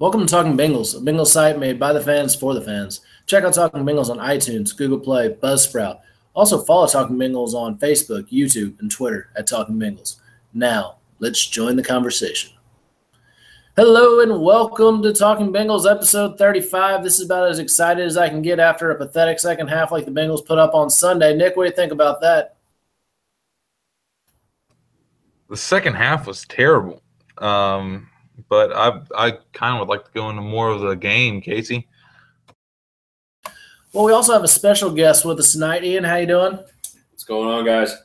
Welcome to Talking Bengals, a Bengals site made by the fans for the fans. Check out Talking Bengals on iTunes, Google Play, Buzzsprout. Also follow Talking Bengals on Facebook, YouTube, and Twitter at Talking Bengals. Now, let's join the conversation. Hello and welcome to Talking Bengals episode 35. This is about as excited as I can get after a pathetic second half like the Bengals put up on Sunday. Nick, what do you think about that? The second half was terrible. But I kind of would like to go into more of the game, Casey. Well, we also have a special guest with us tonight. Ian, how you doing? What's going on, guys?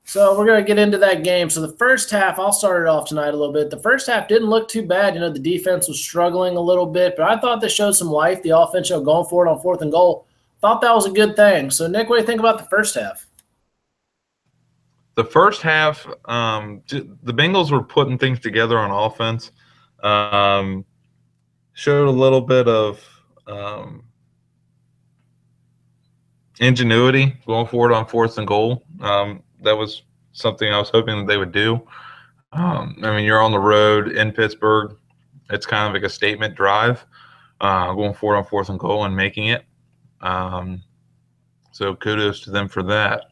So we're going to get into that game. So the first half, I'll start it off tonight a little bit. The first half didn't look too bad. The defense was struggling a little bit, but I thought they showed some life. The offense showed going for it on 4th and goal. Thought that was a good thing. So, Nick, what do you think about the first half? The first half, the Bengals were putting things together on offense. Showed a little bit of ingenuity going forward on 4th and goal. That was something I was hoping that they would do. You're on the road in Pittsburgh. It's kind of like a statement drive, going forward on 4th and goal and making it. So kudos to them for that.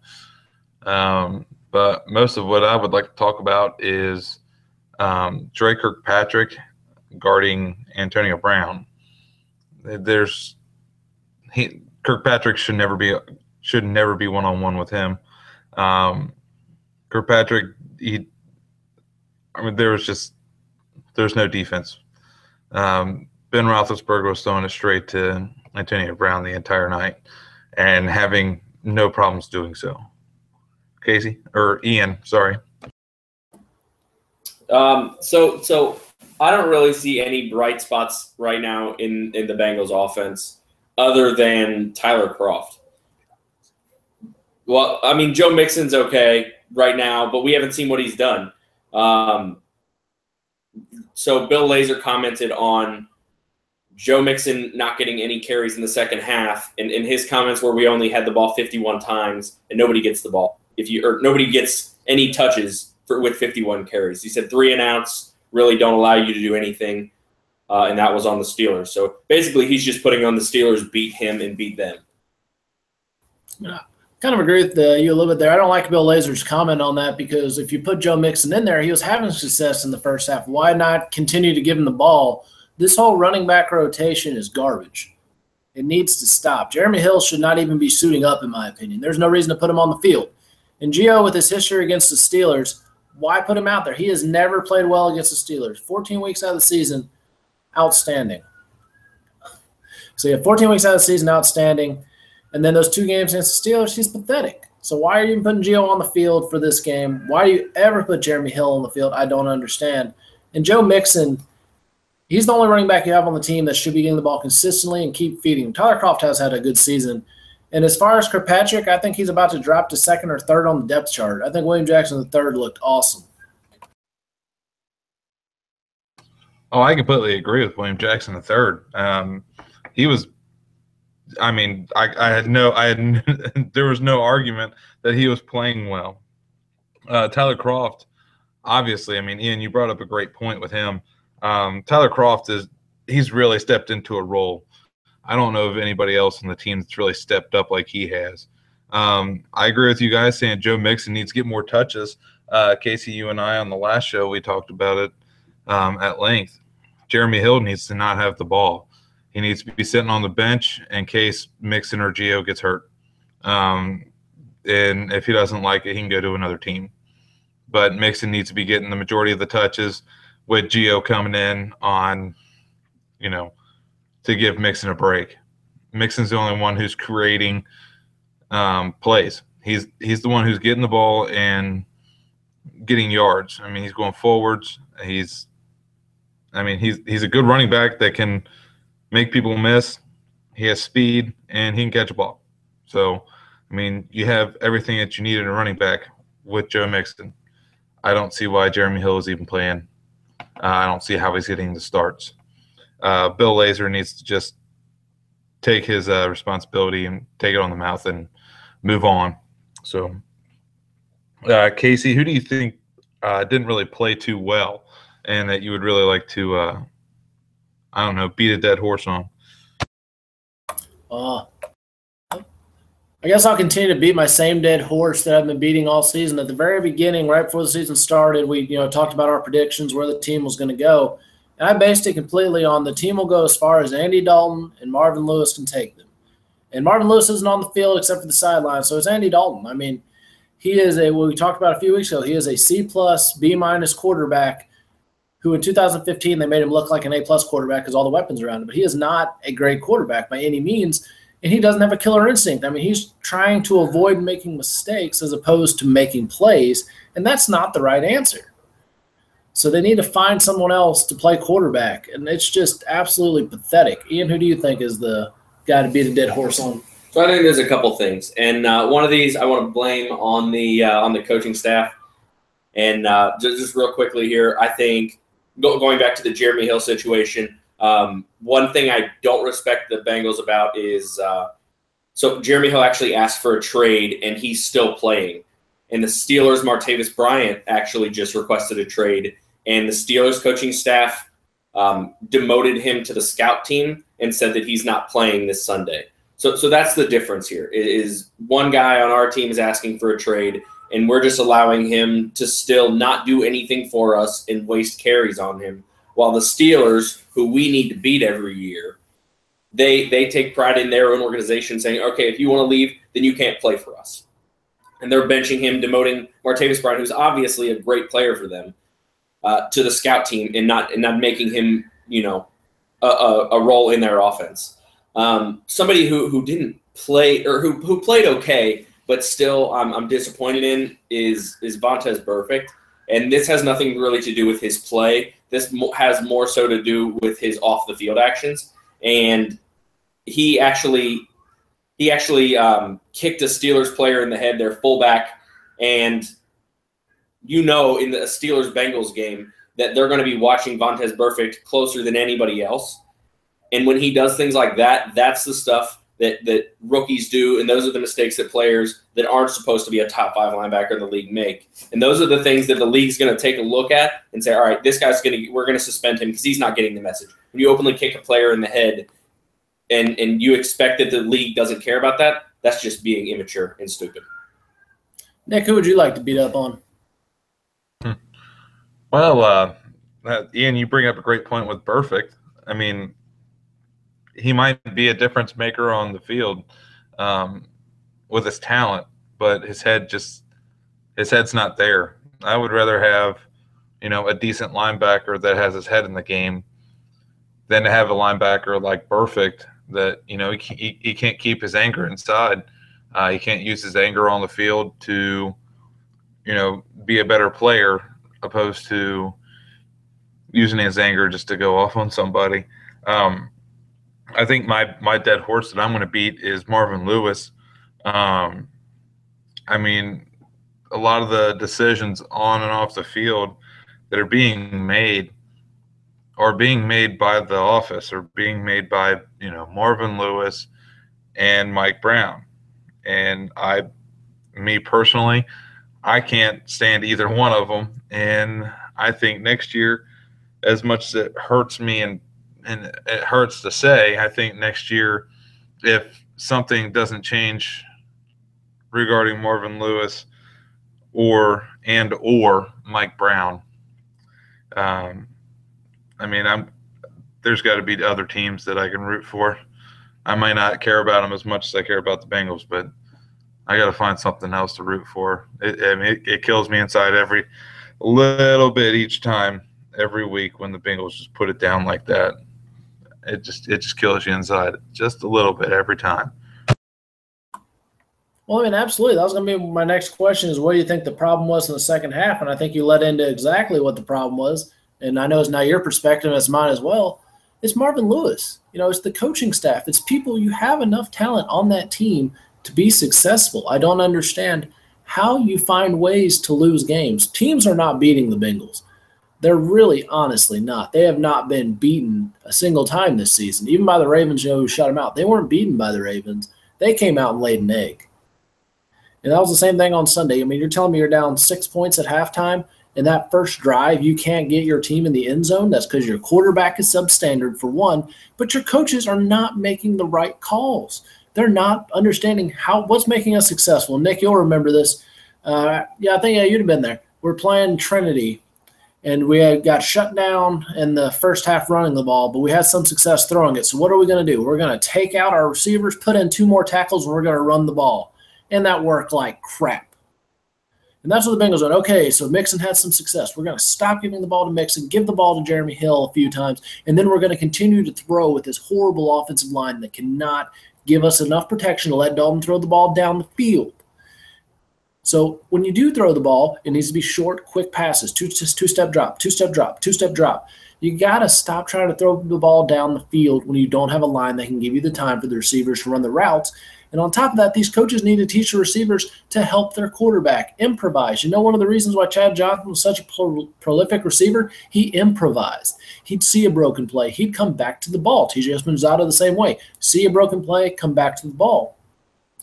But most of what I would like to talk about is Dre Kirkpatrick guarding Antonio Brown. Kirkpatrick should never be one-on-one with him. Kirkpatrick, there's no defense. Ben Roethlisberger was throwing it straight to Antonio Brown the entire night and having no problems doing so. Casey or Ian, sorry. So I don't really see any bright spots right now in the Bengals offense other than Tyler Kroft. Well, Joe Mixon's okay right now, but we haven't seen what he's done. So Bill Lazor commented on Joe Mixon not getting any carries in the second half, and his comments were we only had the ball 51 times and nobody gets the ball. Nobody gets any touches with 51 carries. He said 3 and outs really don't allow you to do anything, and that was on the Steelers. So basically, he's just putting on the Steelers beat him and beat them. Yeah, kind of agree with you a little bit there. I don't like Bill Lazor's comment on that because if you put Joe Mixon in there, he was having success in the first half. Why not continue to give him the ball? This whole running back rotation is garbage. It needs to stop. Jeremy Hill should not even be suiting up, in my opinion. There's no reason to put him on the field. And Gio, with his history against the Steelers, why put him out there? He has never played well against the Steelers. 14 weeks out of the season, outstanding. So you have 14 weeks out of the season, outstanding. And then those 2 games against the Steelers, he's pathetic. So why are you even putting Gio on the field for this game? Why do you ever put Jeremy Hill on the field? I don't understand. And Joe Mixon, he's the only running back you have on the team that should be getting the ball consistently and keep feeding him. Tyler Kroft has had a good season. And as far as Kirkpatrick, I think he's about to drop to 2nd or 3rd on the depth chart. I think William Jackson III looked awesome. Oh, I completely agree with William Jackson III. He was. There was no argument that he was playing well. Tyler Kroft, obviously, Ian, you brought up a great point with him. Tyler Kroft he's really stepped into a role. I don't know of anybody else on the team that's really stepped up like he has. I agree with you guys saying Joe Mixon needs to get more touches. Casey, you and I on the last show, we talked about it at length. Jeremy Hill needs to not have the ball. He needs to be sitting on the bench in case Mixon or Gio gets hurt. And if he doesn't like it, he can go to another team. But Mixon needs to be getting the majority of the touches with Gio coming in on, to give Mixon a break. Mixon's the only one who's creating plays. He's the one who's getting the ball and getting yards. He's going forwards. He's a good running back that can make people miss. He has speed and he can catch a ball. So, you have everything that you need in a running back with Joe Mixon. I don't see why Jeremy Hill is even playing. I don't see how he's getting the starts. Bill Lazor needs to just take his responsibility and take it on the mouth and move on. So, Casey, who do you think didn't really play too well and that you would really like to I don't know, beat a dead horse on. I guess I'll continue to beat my same dead horse that I've been beating all season. At the very beginning, right before the season started, we talked about our predictions, where the team was going to go. And I based it completely on the team will go as far as Andy Dalton and Marvin Lewis can take them. And Marvin Lewis isn't on the field except for the sideline, so it's Andy Dalton. I mean, he is what we talked about a few weeks ago. He is a C+, B- quarterback who in 2015 they made him look like an A+ quarterback because all the weapons around him. But he is not a great quarterback by any means, and he doesn't have a killer instinct. I mean, he's trying to avoid making mistakes as opposed to making plays, and that's not the right answer. So they need to find someone else to play quarterback, and it's just absolutely pathetic. Ian, who do you think is the guy to beat a dead horse on? So I think there's a couple things, and one of these I want to blame on the coaching staff. And just real quickly here, I think going back to the Jeremy Hill situation, one thing I don't respect the Bengals about is so Jeremy Hill actually asked for a trade, and he's still playing. And the Steelers' Martavis Bryant actually just requested a trade, and the Steelers coaching staff demoted him to the scout team and said that he's not playing this Sunday. So that's the difference here. Is one guy on our team is asking for a trade, and we're just allowing him to still not do anything for us and waste carries on him, while the Steelers, who we need to beat every year, they take pride in their own organization, saying, okay, if you want to leave, then you can't play for us. And they're benching him, demoting Martavis Bryant, who's obviously a great player for them, to the scout team and not making him, a role in their offense. Somebody who didn't play or who played okay, but still I'm disappointed in is Vontaze Burfict. And this has nothing really to do with his play. This has more so to do with his off the field actions. And he actually kicked a Steelers player in the head, their fullback, and in the Steelers-Bengals game that they're going to be watching Vontaze Burfict closer than anybody else. And when he does things like that, that's the stuff that rookies do, and those are the mistakes that players that aren't supposed to be a top 5 linebacker in the league make. And those are the things that the league's going to take a look at and say, all right, this guy's we're going to suspend him because he's not getting the message. When you openly kick a player in the head and you expect that the league doesn't care about that, that's just being immature and stupid. Nick, who would you like to beat up on? Well, Ian, you bring up a great point with Burfict. I mean, he might be a difference maker on the field with his talent, but his head's not there. I would rather have, a decent linebacker that has his head in the game than to have a linebacker like Burfict that, he can't keep his anger inside. He can't use his anger on the field to, be a better player opposed to using his anger just to go off on somebody. I think my dead horse that I'm going to beat is Marvin Lewis. I mean, a lot of the decisions on and off the field that are being made by the office or being made by, Marvin Lewis and Mike Brown. And me personally, I can't stand either one of them. And I think next year, as much as it hurts me and it hurts to say, I think next year, if something doesn't change regarding Marvin Lewis or Mike Brown, there's got to be other teams that I can root for. I might not care about them as much as I care about the Bengals, but I got to find something else to root for. It kills me inside every little bit each time, every week when the Bengals just put it down like that. It just kills you inside just a little bit every time. Well, absolutely. That was going to be my next question is what do you think the problem was in the second half? And I think you led into exactly what the problem was. And I know it's not your perspective, it's mine as well. It's Marvin Lewis. It's the coaching staff. It's people. You have enough talent on that team to be successful. I don't understand how you find ways to lose games. Teams are not beating the Bengals. They're really honestly not. They have not been beaten a single time this season. Even by the Ravens, who shut them out. They weren't beaten by the Ravens. They came out and laid an egg. And that was the same thing on Sunday. You're telling me you're down 6 points at halftime, In that first drive, you can't get your team in the end zone. That's because your quarterback is substandard for one, but your coaches are not making the right calls. They're not understanding what's making us successful. Nick, you'll remember this. I think you'd have been there. We're playing Trinity, and we got shut down in the first half running the ball, but we had some success throwing it. So what are we going to do? We're going to take out our receivers, put in 2 more tackles, and we're going to run the ball. And that worked like crap. And that's what the Bengals went, okay, so Mixon had some success. We're going to stop giving the ball to Mixon, give the ball to Jeremy Hill a few times, and then we're going to continue to throw with this horrible offensive line that cannot give us enough protection to let Dalton throw the ball down the field. So when you do throw the ball, it needs to be short, quick passes, two-step drop, two-step drop, two-step drop. You got to stop trying to throw the ball down the field when you don't have a line that can give you the time for the receivers to run the routes. And on top of that, these coaches need to teach the receivers to help their quarterback improvise. You know, one of the reasons why Chad Johnson was such a prolific receiver, he improvised. He'd see a broken play. He'd come back to the ball. TJ Espinoza the same way. See a broken play, come back to the ball.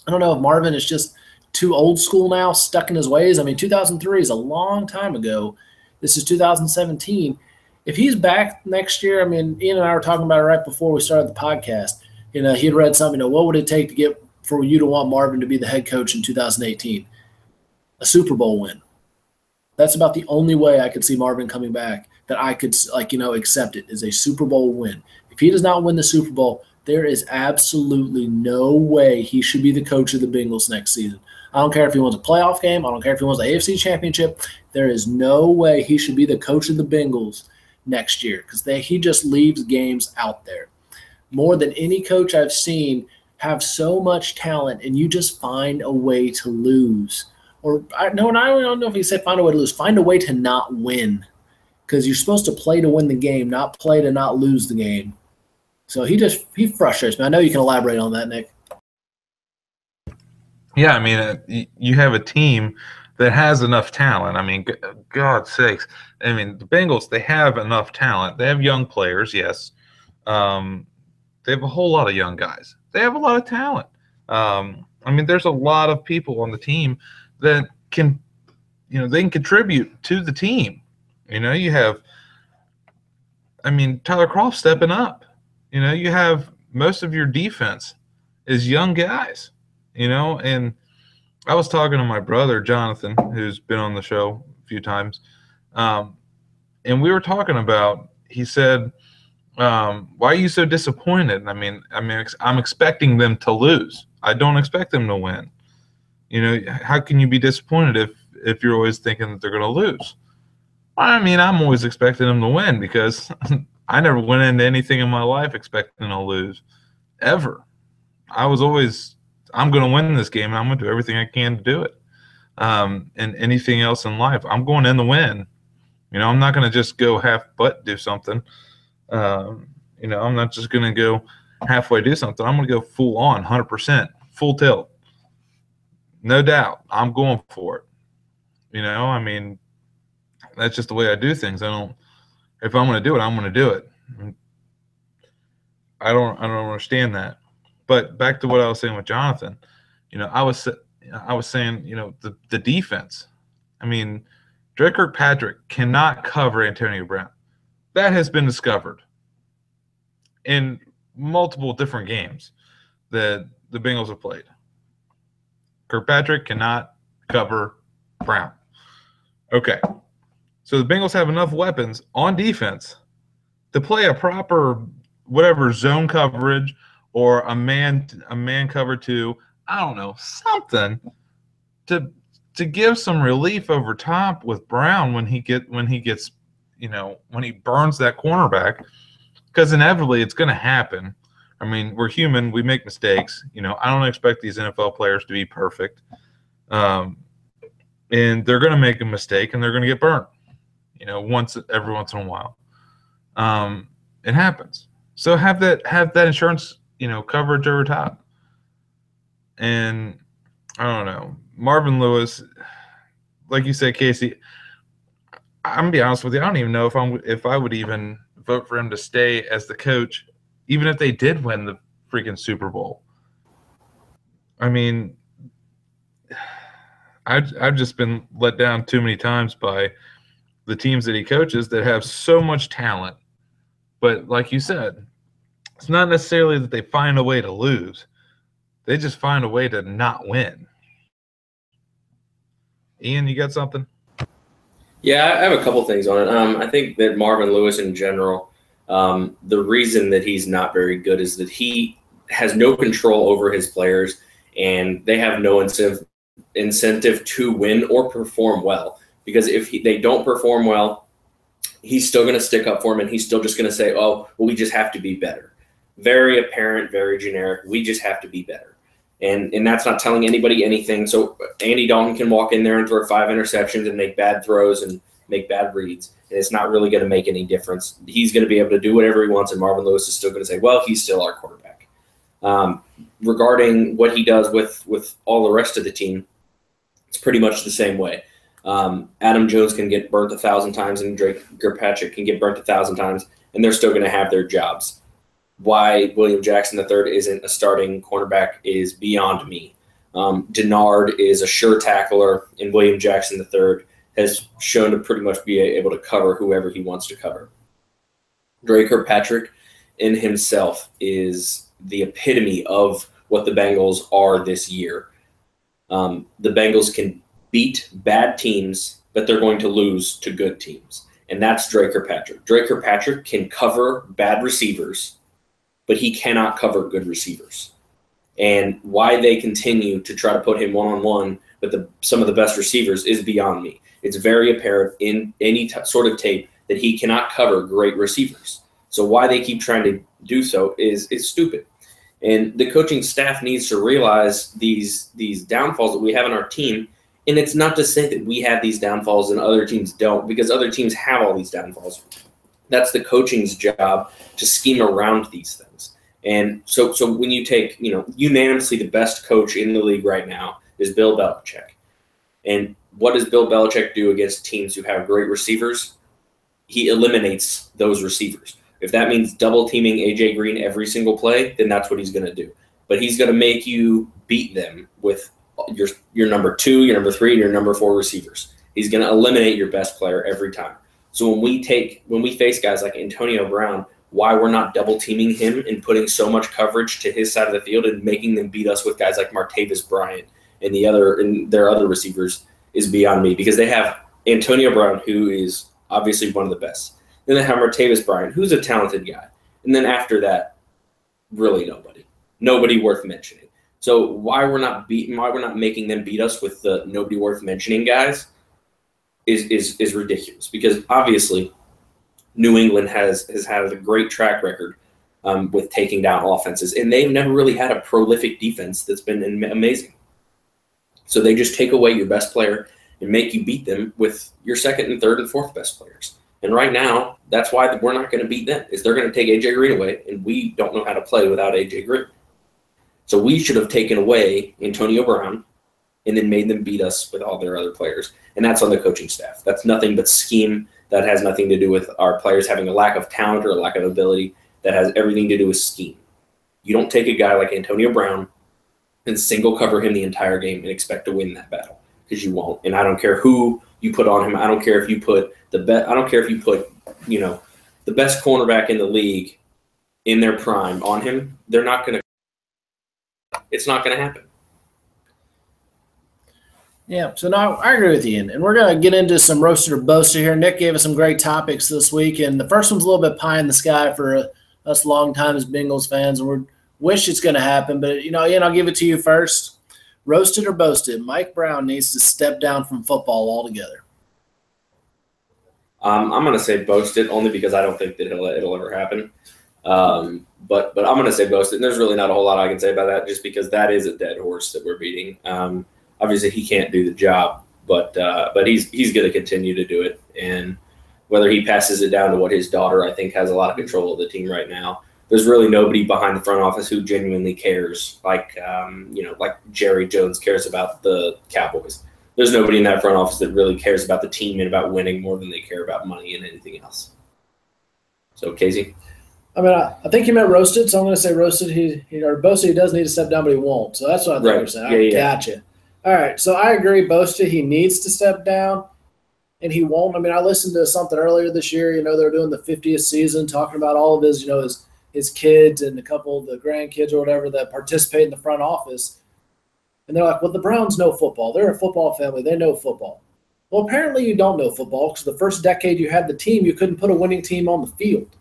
I don't know if Marvin is just too old school now, stuck in his ways. I mean, 2003 is a long time ago. This is 2017. If he's back next year, I mean, Ian and I were talking about it right before we started the podcast. You know, he had read something, what would it take to get for you to want Marvin to be the head coach in 2018? A Super Bowl win. That's about the only way I could see Marvin coming back that I could, accept it, is a Super Bowl win. If he does not win the Super Bowl, there is absolutely no way he should be the coach of the Bengals next season. I don't care if he wins a playoff game. I don't care if he wins the AFC Championship. There is no way he should be the coach of the Bengals next year because he just leaves games out there. More than any coach I've seen have so much talent, and you just find a way to lose. I don't know if you say find a way to lose. Find a way to not win because you're supposed to play to win the game, not play to not lose the game. So he frustrates me. I know you can elaborate on that, Nick. Yeah, I mean, you have a team that has enough talent. I mean, God's sakes. I mean, the Bengals, they have enough talent. They have young players, yes. They have a whole lot of young guys. They have a lot of talent. I mean, there's a lot of people on the team that can, they can contribute to the team. You have, Tyler Croft stepping up. You have most of your defense is young guys, and I was talking to my brother, Jonathan, who's been on the show a few times, and we were talking about, he said, why are you so disappointed? I'm expecting them to lose. I don't expect them to win. How can you be disappointed if you're always thinking that they're going to lose? I'm always expecting them to win because I never went into anything in my life expecting to lose, ever. I was always, I'm going to win this game, and I'm going to do everything I can to do it. And anything else in life, I'm going in to win. I'm not going to just go half-butt do something. I'm not just going to go halfway do something. I'm going to go full on, 100%, full tilt. No doubt. I'm going for it. That's just the way I do things. If I'm going to do it, I'm going to do it. I don't understand that. But back to what I was saying with Jonathan, I was saying, the defense. Dre Kirkpatrick cannot cover Antonio Brown. That has been discovered in multiple different games that the Bengals have played. Kirkpatrick cannot cover Brown. Okay. So the Bengals have enough weapons on defense to play a proper whatever zone coverage or a man cover two, I don't know, something to give some relief over top with Brown when he burns that cornerback, because inevitably it's going to happen. We're human, we make mistakes. I don't expect these NFL players to be perfect, and they're going to make a mistake and they're going to get burnt. Every once in a while, it happens. So have that insurance, coverage over top. And I don't know, Marvin Lewis, like you said, Casey. I'm gonna be honest with you. I don't even know if I would even vote for him to stay as the coach, even if they did win the freaking Super Bowl. I've just been let down too many times by the teams that he coaches that have so much talent. But like you said, it's not necessarily that they find a way to lose. They just find a way to not win. Ian, you got something? Yeah, I have a couple things on it. I think that Marvin Lewis in general, the reason that he's not very good is that he has no control over his players, and they have no incentive to win or perform well. Because if they don't perform well, he's still going to stick up for him, and he's still just going to say, oh, well, we just have to be better. Very apparent, very generic. We just have to be better. And that's not telling anybody anything. So Andy Dalton can walk in there and throw 5 interceptions and make bad throws and make bad reads. And it's not really going to make any difference. He's going to be able to do whatever he wants, and Marvin Lewis is still going to say, well, he's still our quarterback. Regarding what he does with all the rest of the team, it's pretty much the same way. Adam Jones can get burnt 1,000 times, and Drake Kirkpatrick can get burnt 1,000 times, and they're still going to have their jobs. Why William Jackson III isn't a starting cornerback is beyond me. Denard is a sure tackler, and William Jackson III has shown to pretty much be able to cover whoever he wants to cover. Drake Kirkpatrick in himself is the epitome of what the Bengals are this year. The Bengals can beat bad teams, but they're going to lose to good teams. And that's Drake Kirkpatrick. Drake Kirkpatrick can cover bad receivers, but he cannot cover good receivers. And why they continue to try to put him one-on-one with some of the best receivers is beyond me. It's very apparent in any sort of tape that he cannot cover great receivers. So why they keep trying to do so is stupid. And the coaching staff needs to realize these downfalls that we have in our team. And it's not to say that we have these downfalls and other teams don't, because other teams have all these downfalls. That's the coaching's job to scheme around these things. And so when you take, unanimously the best coach in the league right now is Bill Belichick. And what does Bill Belichick do against teams who have great receivers? He eliminates those receivers. If that means double teaming A.J. Green every single play, then that's what he's going to do. But he's going to make you beat them with your number 2, your number 3, and your number 4 receivers. He's going to eliminate your best player every time. So when we face guys like Antonio Brown, why we're not double teaming him and putting so much coverage to his side of the field and making them beat us with guys like Martavis Bryant and their other receivers is beyond me, because they have Antonio Brown, who is obviously one of the best. Then they have Martavis Bryant, who's a talented guy. And then after that, really nobody worth mentioning. So why we're not making them beat us with the nobody worth mentioning guys is ridiculous, because obviously New England has had a great track record with taking down offenses, and they've never really had a prolific defense that's been amazing. So they just take away your best player and make you beat them with your second and third and fourth best players. And right now, that's why we're not going to beat them, is they're going to take A.J. Green away, and we don't know how to play without A.J. Green. So we should have taken away Antonio Brown and then made them beat us with all their other players. And that's on the coaching staff. That's nothing but scheme. That has nothing to do with our players having a lack of talent or a lack of ability. That has everything to do with scheme. You don't take a guy like Antonio Brown and single cover him the entire game and expect to win that battle, because you won't. And I don't care who you put on him. I don't care if you put the best cornerback in the league in their prime on him. They're not going to. It's not going to happen. Yeah, so now I agree with Ian, and we're going to get into some roasted or boasted here. Nick gave us some great topics this week, and the first one's a little bit pie in the sky for us long-time Bengals fans, and we wish it's going to happen. But, Ian, I'll give it to you first. Roasted or boasted, Mike Brown needs to step down from football altogether. I'm going to say boasted, only because I don't think that it'll ever happen. But I'm going to say boasted, and there's really not a whole lot I can say about that, just because that is a dead horse that we're beating. Obviously, he can't do the job, but he's going to continue to do it. And whether he passes it down to what his daughter, I think, has a lot of control of the team right now. There's really nobody behind the front office who genuinely cares, like Jerry Jones cares about the Cowboys. There's nobody in that front office that really cares about the team and about winning more than they care about money and anything else. So, Casey? I think you meant roasted, so I'm going to say roasted. Or boasted, he does need to step down, but he won't. So that's what I think you're saying. Yeah. Gotcha. All right, so I agree, boasted, he needs to step down. and he won't. I mean, I listened to something earlier this year. They're doing the 50th season, talking about all of his, his kids and a couple of the grandkids or whatever that participate in the front office. And they're like, well, the Browns know football. They're a football family. They know football. Well, apparently you don't know football because the first decade you had the team, you couldn't put a winning team on the field.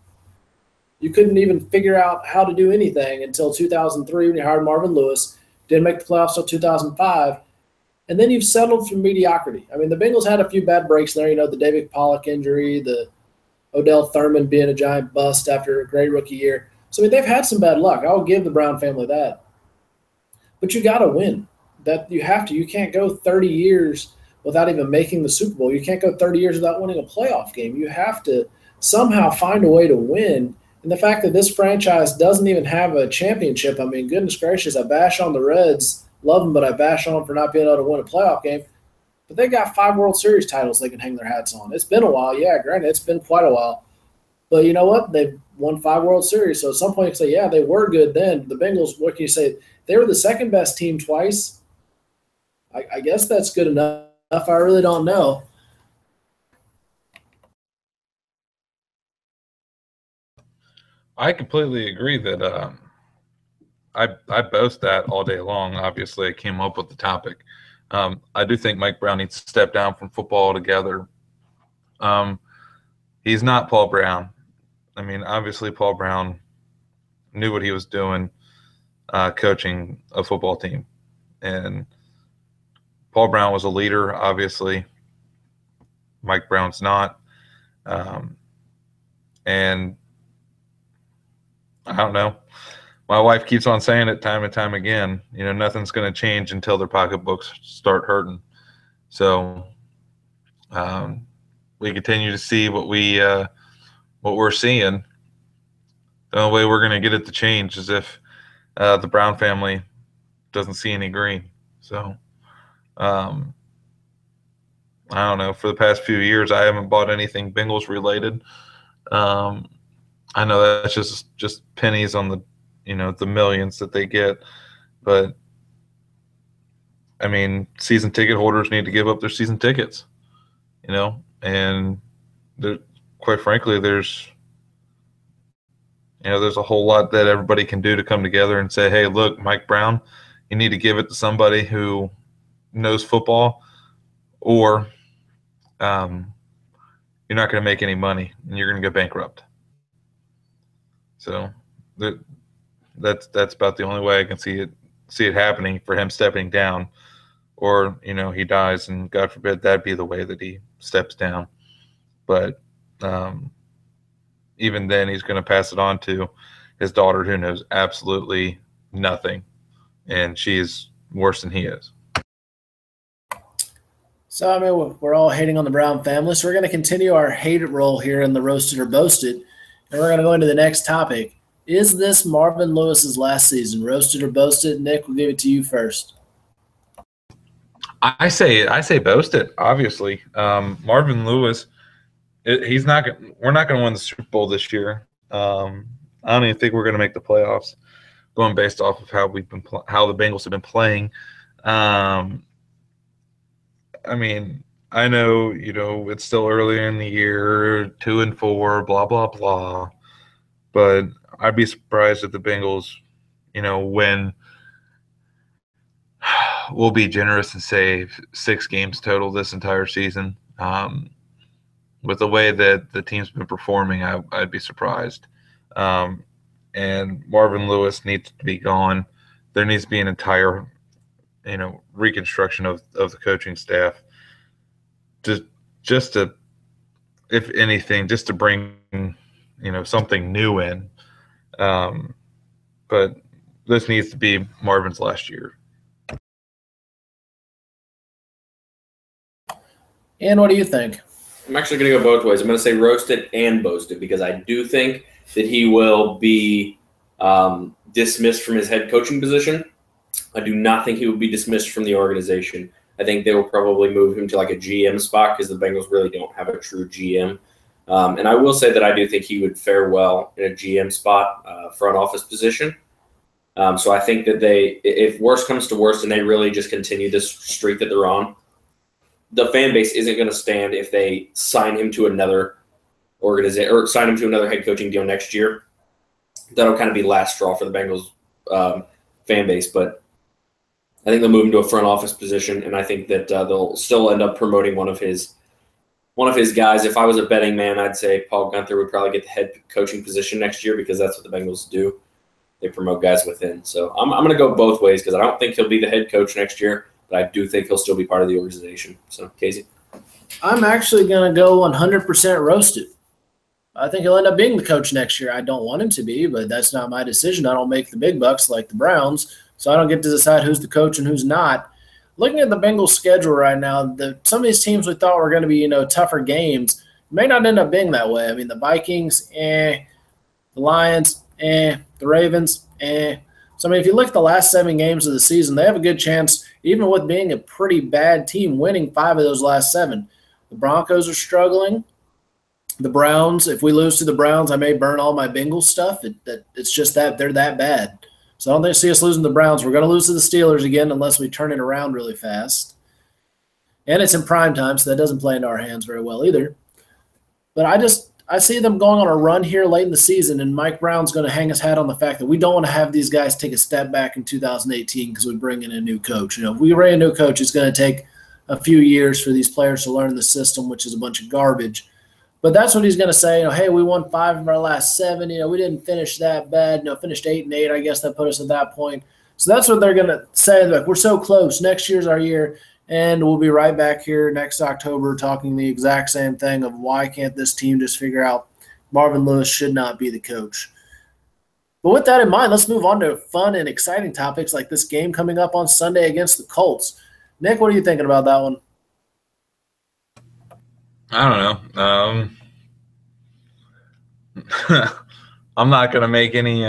You couldn't even figure out how to do anything until 2003 when you hired Marvin Lewis. Didn't make the playoffs until 2005. And then you've settled for mediocrity. I mean, the Bengals had a few bad breaks there. The David Pollock injury, the Odell Thurman being a giant bust after a great rookie year. So, I mean, they've had some bad luck. I'll give the Brown family that. But you got to win. That you have to. You can't go 30 years without even making the Super Bowl. You can't go 30 years without winning a playoff game. You have to somehow find a way to win. And the fact that this franchise doesn't even have a championship, I mean, goodness gracious, I bash on the Reds. Love them, but I bash on them for not being able to win a playoff game. But they got 5 World Series titles they can hang their hats on. It's been a while. Yeah, granted, it's been quite a while. But you know what? They've won 5 World Series. So at some point you can say, yeah, they were good then. The Bengals, what can you say? They were the second best team twice. I guess that's good enough. I really don't know. I completely agree that I boast that all day long. Obviously, I came up with the topic. I do think Mike Brown needs to step down from football altogether. He's not Paul Brown. I mean, obviously, Paul Brown knew what he was doing coaching a football team. And Paul Brown was a leader, obviously. Mike Brown's not. And I don't know. My wife keeps on saying it time and time again. Nothing's going to change until their pocketbooks start hurting. So we continue to see what we're seeing. The only way we're going to get it to change is if the Brown family doesn't see any green. So I don't know. For the past few years, I haven't bought anything Bengals related. I know that's just pennies on the millions that they get, but I mean, season ticket holders need to give up their season tickets, and quite frankly, there's a whole lot that everybody can do to come together and say, hey, look, Mike Brown, you need to give it to somebody who knows football, or you're not going to make any money and you're going to go bankrupt. So that's about the only way I can see it happening for him stepping down, or he dies, and God forbid that'd be the way that he steps down. But even then, he's going to pass it on to his daughter, who knows absolutely nothing, and she is worse than he is. So, I mean, we're all hating on the Brown family, so we're going to continue our hate roll here in the Roasted or Boasted, and we're going to go into the next topic. Is this Marvin Lewis's last season? Roasted or Boasted? Nick, we'll give it to you first. I say boasted, obviously. Marvin Lewis, we're not going to win the Super Bowl this year. I don't even think we're going to make the playoffs, going based off of how the Bengals have been playing. I mean, I know, it's still early in the year, 2-4, blah, blah, blah. But I'd be surprised if the Bengals, win. We'll be generous and say 6 games total this entire season. With the way that the team's been performing, I'd be surprised. And Marvin Lewis needs to be gone. There needs to be an entire reconstruction of the coaching staff, just to, if anything, just to bring something new in. But this needs to be Marvin's last year. And what do you think? I'm actually going to go both ways. I'm going to say roasted and boasted, because I do think that he will be dismissed from his head coaching position. I do not think he will be dismissed from the organization. I think they will probably move him to like a GM spot, because the Bengals really don't have a true GM. And I will say that I do think he would fare well in a GM spot, front office position. So I think that if worse comes to worse and they really just continue this streak that they're on, the fan base isn't going to stand if they sign him to another organization or sign him to another head coaching deal next year. That'll kind of be last straw for the Bengals fan base, but I think they'll move him to a front office position, and I think that they'll still end up promoting one of his guys. If I was a betting man, I'd say Paul Guenther would probably get the head coaching position next year because that's what the Bengals do. They promote guys within. So I'm going to go both ways because I don't think he'll be the head coach next year, but I do think he'll still be part of the organization. So, Casey? I'm actually going to go 100% roasted. I think he'll end up being the coach next year. I don't want him to be, but that's not my decision. I don't make the big bucks like the Browns, so I don't get to decide who's the coach and who's not. Looking at the Bengals' schedule right now, some of these teams we thought were going to be, tougher games may not end up being that way. I mean, the Vikings, the Lions, the Ravens, So, I mean, if you look at the last 7 games of the season, they have a good chance, even with being a pretty bad team, winning 5 of those last 7. The Broncos are struggling. The Browns, if we lose to the Browns, I may burn all my Bengals stuff. It's just that they're that bad. So I don't think see us losing to the Browns. We're going to lose to the Steelers again unless we turn it around really fast. And it's in prime time, so that doesn't play into our hands very well either. But I see them going on a run here late in the season, and Mike Brown's going to hang his hat on the fact that we don't want to have these guys take a step back in 2018 because we bring in a new coach. If we bring a new coach, it's going to take a few years for these players to learn the system, which is a bunch of garbage. But that's what he's going to say. Hey, we won 5 of our last 7. We didn't finish that bad. Finished 8-8. I guess that put us at that point. So that's what they're going to say. Like, we're so close. Next year's our year. And we'll be right back here next October talking the exact same thing of why can't this team just figure out Marvin Lewis should not be the coach. But with that in mind, let's move on to fun and exciting topics like this game coming up on Sunday against the Colts. Nick, what are you thinking about that one? I don't know. I'm not going to make any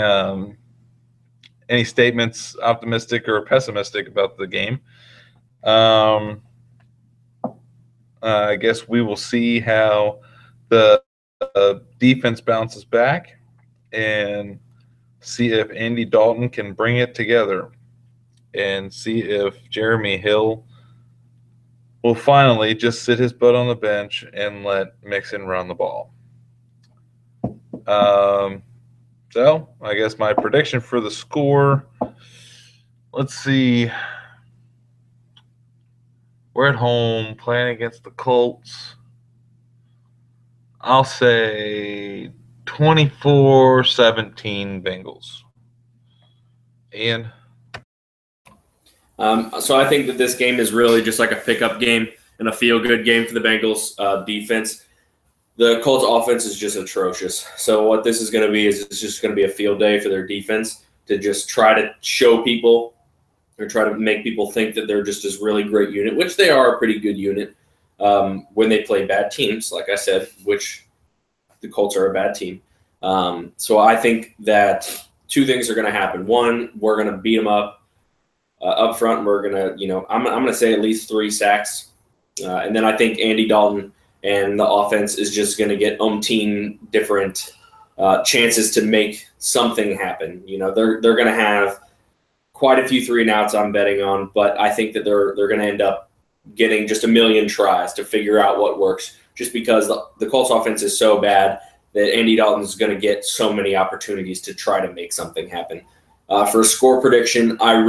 statements optimistic or pessimistic about the game. I guess we will see how the defense bounces back and see if Andy Dalton can bring it together and see if Jeremy Hill will finally just sit his butt on the bench and let Mixon run the ball. So I guess my prediction for the score, let's see. We're at home playing against the Colts. I'll say 24-17 Bengals. Ian? So I think that this game is really just like a pickup game and a feel-good game for the Bengals defense. The Colts offense is just atrocious. So what this is going to be is it's just going to be a field day for their defense to just try to show people or try to make people think that they're just this really great unit, which they are a pretty good unit when they play bad teams, like I said, which the Colts are a bad team. So I think that 2 things are going to happen. One, we're going to beat them up front. And we're going to, I'm going to say at least 3 sacks. And then I think Andy Dalton and the offense is just going to get umpteen different chances to make something happen. They're going to have quite a few 3-and-outs I'm betting on, but I think that they're going to end up getting just a million tries to figure out what works just because the Colts offense is so bad that Andy Dalton is going to get so many opportunities to try to make something happen. For a score prediction, I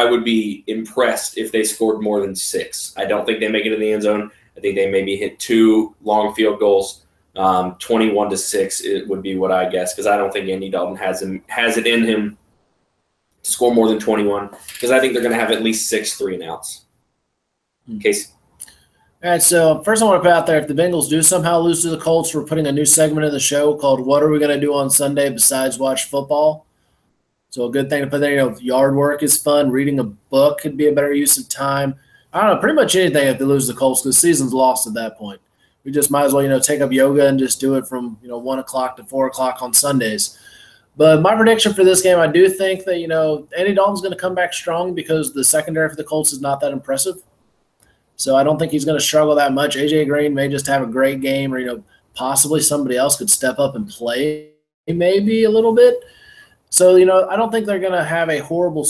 would be impressed if they scored more than 6. I don't think they make it in the end zone. I think they maybe hit 2 long field goals. 21-6 it would be what I guess because I don't think Andy Dalton has it in him to score more than 21 because I think they're going to have at least 6 3-and-outs. Casey? All right, so first I want to put out there, if the Bengals do somehow lose to the Colts, we're putting a new segment in the show called What Are We Going to Do on Sunday Besides Watch Football? So a good thing to put there, yard work is fun. Reading a book could be a better use of time. I don't know, pretty much anything if they lose the Colts because the season's lost at that point. We just might as well, take up yoga and just do it from, 1 o'clock to 4 o'clock on Sundays. But my prediction for this game, I do think that, Andy Dalton's going to come back strong because the secondary for the Colts is not that impressive. So I don't think he's going to struggle that much. A.J. Green may just have a great game or, possibly somebody else could step up and play maybe a little bit. So, I don't think they're going to have a horrible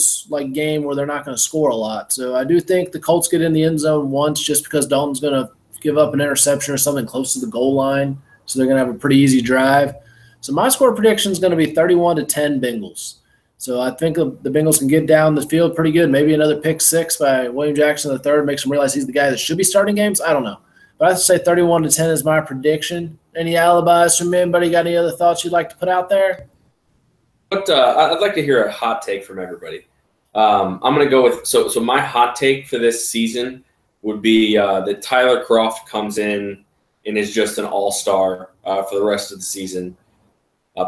game where they're not going to score a lot. So I do think the Colts get in the end zone once just because Dalton's going to give up an interception or something close to the goal line. So they're going to have a pretty easy drive. So my score prediction is going to be 31-10 Bengals. So I think the Bengals can get down the field pretty good. Maybe another pick six by William Jackson III makes him realize he's the guy that should be starting games. I don't know. But I'd say 31-10 is my prediction. Any alibis from anybody? Got any other thoughts you'd like to put out there? But I'd like to hear a hot take from everybody. I'm going to go with so my hot take for this season would be that Tyler Kroft comes in and is just an all-star for the rest of the season,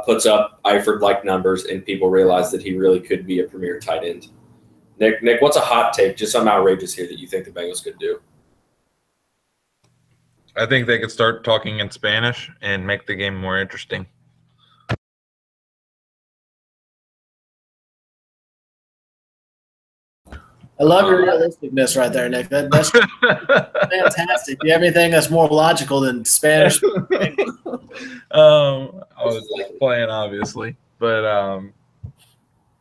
puts up Eifert-like numbers, and people realize that he really could be a premier tight end. Nick, what's a hot take, just something outrageous here that you think the Bengals could do? I think they could start talking in Spanish and make the game more interesting. I love your realisticness right there, Nick. That's fantastic. Do you have anything that's more logical than Spanish? I was playing, obviously. But,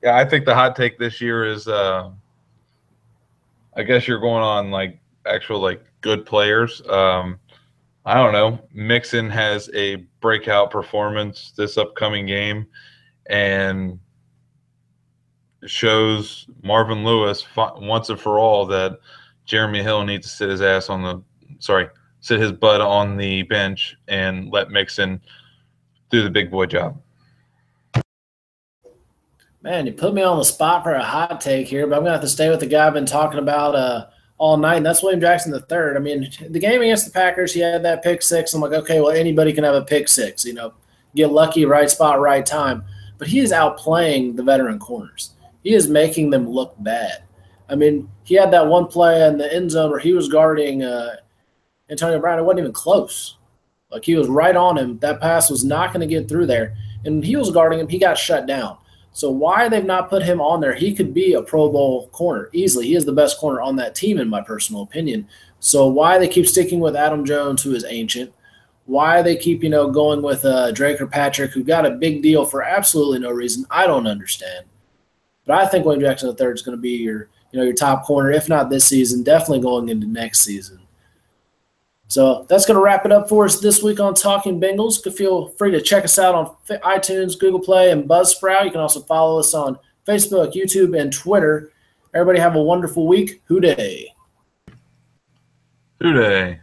yeah, I think the hot take this year is I guess you're going on, actual, good players. I don't know. Mixon has a breakout performance this upcoming game, and shows Marvin Lewis once and for all that Jeremy Hill needs to sit his butt on the bench and let Mixon do the big boy job. Man, you put me on the spot for a hot take here, but I'm going to have to stay with the guy I've been talking about all night, and that's William Jackson III. I mean, the game against the Packers, he had that pick six. I'm like, okay, well, anybody can have a pick six, get lucky, right spot, right time. But he is outplaying the veteran corners. He is making them look bad. I mean, he had that one play in the end zone where he was guarding Antonio Brown. It wasn't even close. He was right on him. That pass was not going to get through there. And he was guarding him. He got shut down. So why they've not put him on there? He could be a Pro Bowl corner easily. He is the best corner on that team, in my personal opinion. So why they keep sticking with Adam Jones, who is ancient? Why they keep, going with Drake or Patrick, who got a big deal for absolutely no reason, I don't understand. But I think William Jackson III is going to be your top corner, if not this season, definitely going into next season. So that's going to wrap it up for us this week on Talking Bengals. Feel free to check us out on iTunes, Google Play, and Buzzsprout. You can also follow us on Facebook, YouTube, and Twitter. Everybody have a wonderful week. Hoo-day. Hoo-day.